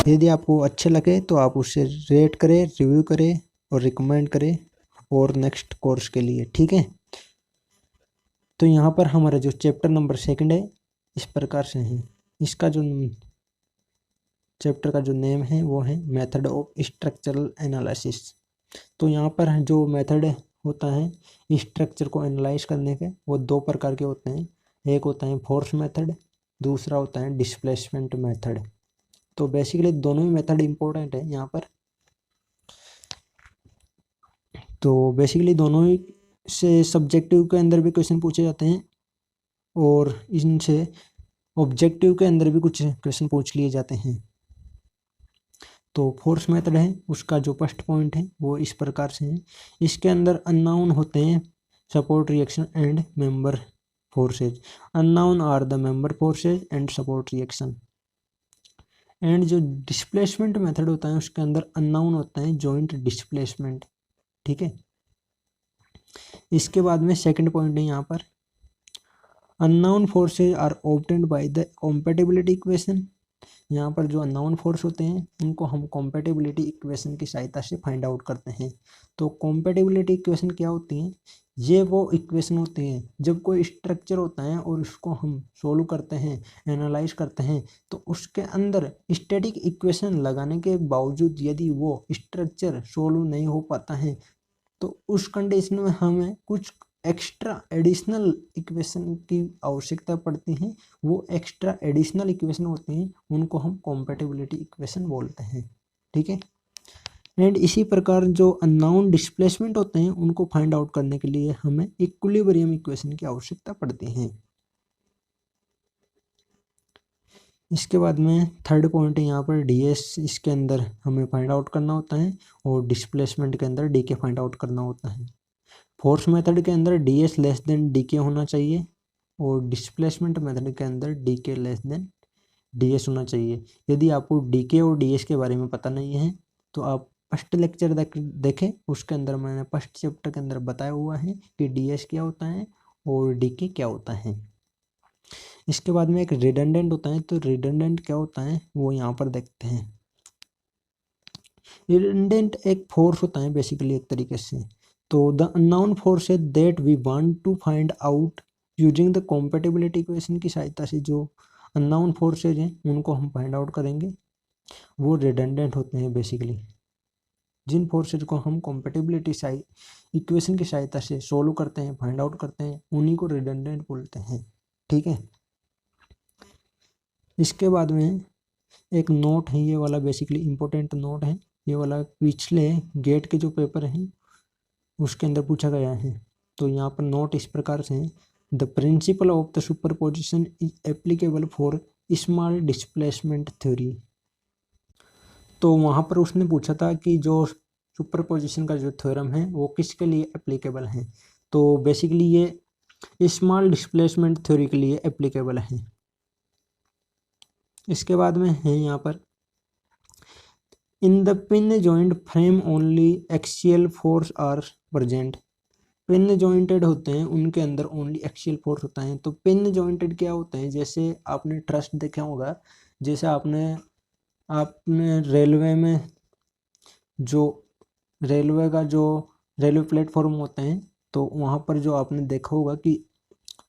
यदि आपको अच्छे लगे तो आप उसे रेट करें, रिव्यू करें और रिकमेंड करें और नेक्स्ट कोर्स के लिए, ठीक है। तो यहाँ पर हमारा जो चैप्टर नंबर 2 है इस प्रकार से है। इसका जो चैप्टर का जो नेम है वो है मेथड ऑफ स्ट्रक्चरल एनालिसिस। तो यहाँ पर जो मेथड होता है स्ट्रक्चर को एनालाइज करने के वो 2 प्रकार के होते हैं। एक होता है फोर्स मेथड, दूसरा होता है डिस्प्लेसमेंट मेथड। तो बेसिकली दोनों ही मेथड इम्पोर्टेंट है यहाँ पर। तो बेसिकली दोनों ही से सब्जेक्टिव के अंदर भी क्वेश्चन पूछे जाते हैं और इनसे ऑब्जेक्टिव के अंदर भी कुछ क्वेश्चन पूछ लिए जाते हैं। तो फोर्स मेथड है उसका जो फर्स्ट पॉइंट है वो इस प्रकार से है। इसके अंदर अननोन होते हैं support reaction and member forces. Unknown are the member forces and support reaction. And जो डिस्प्लेसमेंट मेथड होता है उसके अंदर अननोन होता है जॉइंट डिस्प्लेसमेंट, ठीक है। इसके बाद में सेकंड पॉइंट है यहाँ पर unknown forces are obtained by the compatibility equation. यहाँ पर जो अननोन फोर्स होते हैं उनको हम कॉम्पेटिबिलिटी इक्वेशन की सहायता से फाइंड आउट करते हैं। तो कॉम्पेटिबिलिटी इक्वेशन क्या होती हैं? ये वो इक्वेशन होते हैं जब कोई स्ट्रक्चर होता है और उसको हम सोल्व करते हैं, एनालाइज करते हैं, तो उसके अंदर स्टैटिक इक्वेशन लगाने के बावजूद यदि वो स्ट्रक्चर सोल्व नहीं हो पाता है तो उस कंडीशन में हमें कुछ एक्स्ट्रा एडिशनल इक्वेशन की आवश्यकता पड़ती है। वो एक्स्ट्रा एडिशनल इक्वेशन होती हैं उनको हम कॉम्पेटिबिलिटी इक्वेशन बोलते हैं, ठीक है। एंड इसी प्रकार जो अननोन डिस्प्लेसमेंट होते हैं उनको फाइंड आउट करने के लिए हमें इक्विलिब्रियम इक्वेशन की आवश्यकता पड़ती है। इसके बाद में थर्ड पॉइंट है यहाँ पर डीएस। इसके अंदर हमें फाइंड आउट करना होता है और डिस्प्लेसमेंट के अंदर डी के फाइंड आउट करना होता है। फोर्स मेथड के अंदर D S less than D के होना चाहिए और डिस्प्लेसमेंट मेथड के अंदर डी के लेस देन डी एस होना चाहिए। यदि आपको डी के और डी एस के बारे में पता नहीं है तो आप फर्स्ट लेक्चर देखें, उसके अंदर मैंने फर्स्ट चैप्टर के अंदर बताया हुआ है कि डी एस क्या होता है और डी के क्या होता है। इसके बाद में एक रिडंडेंट होता है, तो रिडंडेंट क्या होता है वो यहाँ पर देखते हैं। रिडंडेंट एक फोर्स होता है बेसिकली एक तरीके से। तो the unknown force that we want to find out using the compatibility equation की सहायता से जो अननोन फोर्सेज हैं उनको हम फाइंड आउट करेंगे, वो रिडंडेंट होते हैं बेसिकली। जिन फोर्सेज को हम कॉम्पेटिबिलिटी इक्वेशन की सहायता से सोल्व करते हैं, फाइंड आउट करते हैं, उन्हीं को रिडंडेंट बोलते हैं, ठीक है। इसके बाद में एक नोट है, ये वाला बेसिकली इम्पोर्टेंट नोट है। ये वाला पिछले गेट के जो पेपर हैं उसके अंदर पूछा गया है। तो यहाँ पर नोट इस प्रकार से है, the principle of the superposition is applicable for small displacement theory. तो वहाँ पर उसने पूछा था कि जो सुपरपोजिशन का जो थ्योरम है वो किसके लिए एप्लीकेबल है। तो बेसिकली ये स्मॉल डिस्प्लेसमेंट थ्योरी के लिए एप्लीकेबल है। इसके बाद में है यहाँ पर in the pin joint frame only axial force are present. Pin jointed होते हैं उनके अंदर ओनली एक्सियल फोर्स होता है। तो पिन जॉइंटेड क्या होते हैं? जैसे आपने ट्रस्ट देखा होगा, जैसे आपने रेलवे में जो रेलवे प्लेटफॉर्म होते हैं तो वहाँ पर जो आपने देखा होगा कि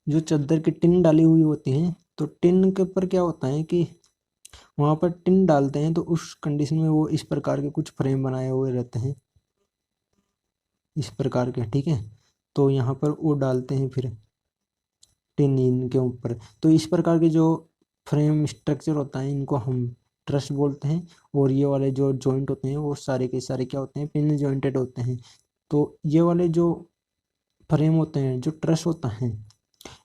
जो चादर की टिन डाली हुई होती हैं, तो टिन के ऊपर क्या होता है कि वहाँ पर टिन डालते हैं तो उस कंडीशन में वो इस प्रकार के कुछ फ्रेम बनाए हुए रहते हैं, इस प्रकार के, ठीक है। तो यहाँ पर वो डालते हैं फिर टिन इनके ऊपर। तो इस प्रकार के जो फ्रेम स्ट्रक्चर होता है इनको हम ट्रस बोलते हैं। और ये वाले जो जॉइंट होते हैं वो सारे के सारे क्या होते हैं? पिन जॉइंटेड होते हैं। तो ये वाले जो फ्रेम होते हैं, जो ट्रस होता है,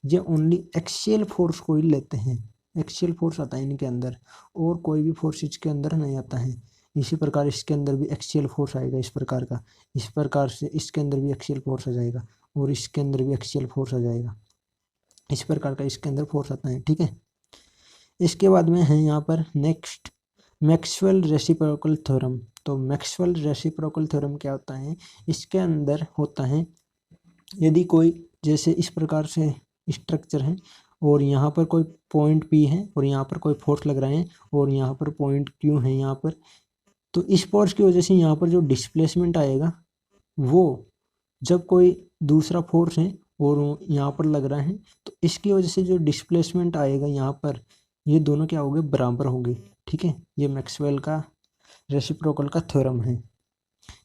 ये ओनली एक्सियल फोर्स को ही लेते हैं। एक्सियल फोर्स आता है इनके अंदर और कोई भी फोर्स इसके अंदर नहीं आता है। इसी प्रकार इसके अंदर भी एक्सियल फोर्स आएगा इस प्रकार का, इस प्रकार से इसके अंदर भी एक्सियल फोर्स आ जाएगा और इसके अंदर भी एक्सियल फोर्स आ जाएगा, इस प्रकार का इसके अंदर फोर्स आता है, ठीक है। इसके बाद में है यहाँ पर नेक्स्ट मैक्सवेल रेसिप्रोकल थ्योरम। तो मैक्सवेल रेसिप्रोकल थ्योरम क्या होता है? इसके अंदर होता है यदि कोई जैसे इस प्रकार से स्ट्रक्चर है और यहाँ पर कोई पॉइंट P है और यहाँ पर कोई फोर्स लग रहा है और यहाँ पर पॉइंट Q है यहाँ पर, तो इस फोर्स की वजह से यहाँ पर जो डिस्प्लेसमेंट आएगा वो जब कोई दूसरा फोर्स है और यहाँ पर लग रहा है तो इसकी वजह से जो डिस्प्लेसमेंट आएगा यहाँ पर, ये दोनों क्या होंगे, बराबर होंगे। ठीक है, ये मैक्सवेल का रेसिप्रोकल का थ्योरम है।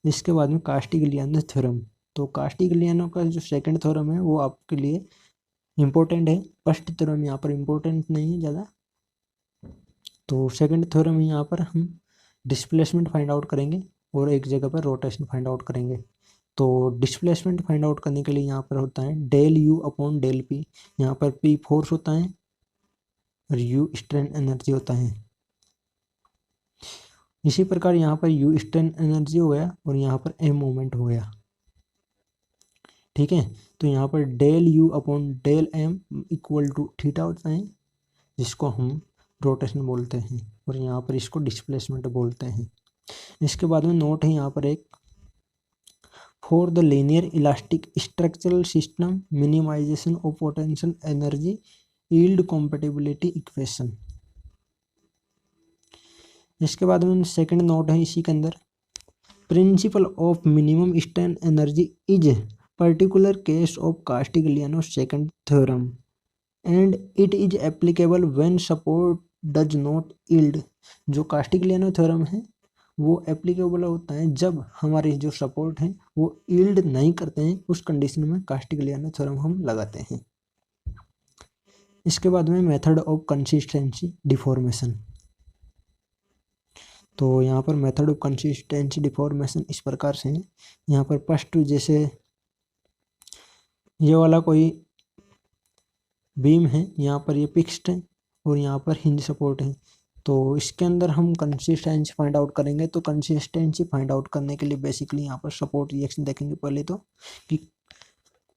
इसके बाद में कास्टिग्लियानो थ्योरम। तो कास्टिग्लियानो का जो सेकंड थ्योरम है वो आपके लिए इम्पोर्टेंट है, फर्स्ट थ्योरम यहाँ पर इम्पोर्टेंट नहीं है ज़्यादा। तो सेकंड थ्योरम यहाँ पर हम डिस्प्लेसमेंट फाइंड आउट करेंगे और एक जगह पर रोटेशन फाइंड आउट करेंगे। तो डिस्प्लेसमेंट फाइंड आउट करने के लिए यहाँ पर होता है del u upon del p. यहाँ पर पी फोर्स होता है और यू स्ट्रेन एनर्जी होता है। इसी प्रकार यहाँ पर यू स्ट्रेन एनर्जी हो गया और यहाँ पर एम मोमेंट हो गया। ठीक है, तो यहाँ पर del u upon del m equal to theta होता है, जिसको हम रोटेशन बोलते हैं, और यहाँ पर इसको डिस्प्लेसमेंट बोलते हैं। इसके बाद में नोट है यहाँ पर एक, for the linear elastic structural system minimization of potential energy yield compatibility equation. इसके बाद में सेकंड नोट है इसी के अंदर, principle of minimum strain energy is particular case of Castigliano second theorem and it is applicable when support does not yield. जो Castigliano theorem है वो एप्लीकेबल होता है जब हमारे जो सपोर्ट हैं वो यील्ड नहीं करते हैं, उस कंडीशन में कास्टिग्लियानो थ्योरम हम लगाते हैं। इसके बाद में मेथड ऑफ कंसिस्टेंसी डिफॉर्मेशन। तो यहाँ पर मेथड ऑफ कंसिस्टेंसी डिफॉर्मेशन इस प्रकार से है। यहाँ पर फर्स्ट जैसे ये वाला कोई बीम है, यहाँ पर ये फिक्स्ड है और यहाँ पर हिंज सपोर्ट है, तो इसके अंदर हम कंसिस्टेंसी फाइंड आउट करेंगे। तो कंसिस्टेंसी फाइंड आउट करने के लिए बेसिकली यहाँ पर सपोर्ट रिएक्शन देखेंगे पहले तो, कि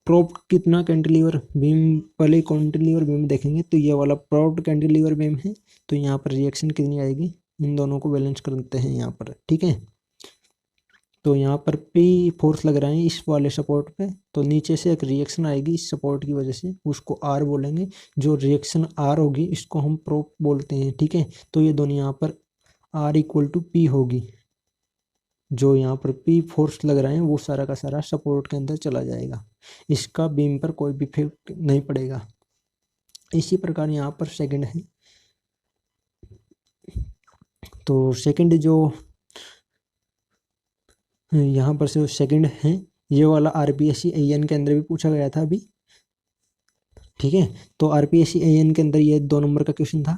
प्रोप्ड कितना कैंटिलीवर बीम, पहले कैंटिलीवर बीम देखेंगे। तो ये वाला प्रोप्ड कैंटिलीवर बीम है, तो यहाँ पर रिएक्शन कितनी आएगी, इन दोनों को बैलेंस करते हैं यहाँ पर। ठीक है, तो यहाँ पर पी फोर्स लग रहा है इस वाले सपोर्ट पे, तो नीचे से एक रिएक्शन आएगी इस सपोर्ट की वजह से, उसको आर बोलेंगे। जो रिएक्शन आर होगी इसको हम प्रोप बोलते हैं। ठीक है, तो ये दोनों यहाँ पर आर इक्वल टू पी होगी। जो यहाँ पर पी फोर्स लग रहा है वो सारा का सारा सपोर्ट के अंदर चला जाएगा, इसका बीम पर कोई भी इफेक्ट नहीं पड़ेगा। इसी प्रकार यहाँ पर सेकंड है, तो सेकंड जो यहाँ पर से सेकंड है, ये वाला आरपीएससी एएन के अंदर भी पूछा गया था अभी। ठीक है, तो आरपीएससी एएन के अंदर ये 2 नंबर का क्वेश्चन था,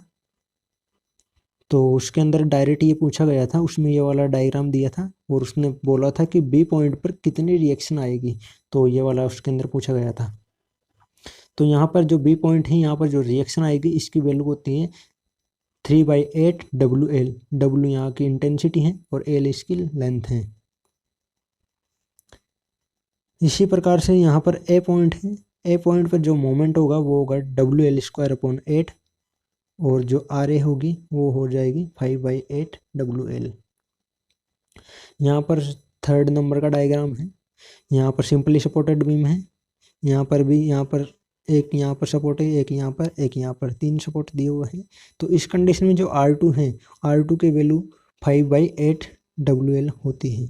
तो उसके अंदर डायरेक्ट ये पूछा गया था, उसमें ये वाला डायग्राम दिया था और उसने बोला था कि बी पॉइंट पर कितनी रिएक्शन आएगी, तो ये वाला उसके अंदर पूछा गया था। तो यहाँ पर जो बी पॉइंट है, यहाँ पर जो रिएक्शन आएगी इसकी वैल्यू होती है 3/8 WL। W यहाँ की इंटेंसिटी है और L इसकी लेंथ है। इसी प्रकार से यहाँ पर ए पॉइंट है, ए पॉइंट पर जो मोमेंट होगा वो होगा WL²/8 और जो RA होगी वो हो जाएगी 5/8 WL। यहाँ पर थर्ड नंबर का डायग्राम है, यहाँ पर सिंपली सपोर्टेड बीम है, यहाँ पर भी यहाँ पर एक यहाँ पर सपोर्ट है, एक यहाँ पर, एक यहाँ पर, 3 सपोर्ट दिए हुए हैं। तो इस कंडीशन में जो R2 है, R2 की वैल्यू 5/8 WL होती है।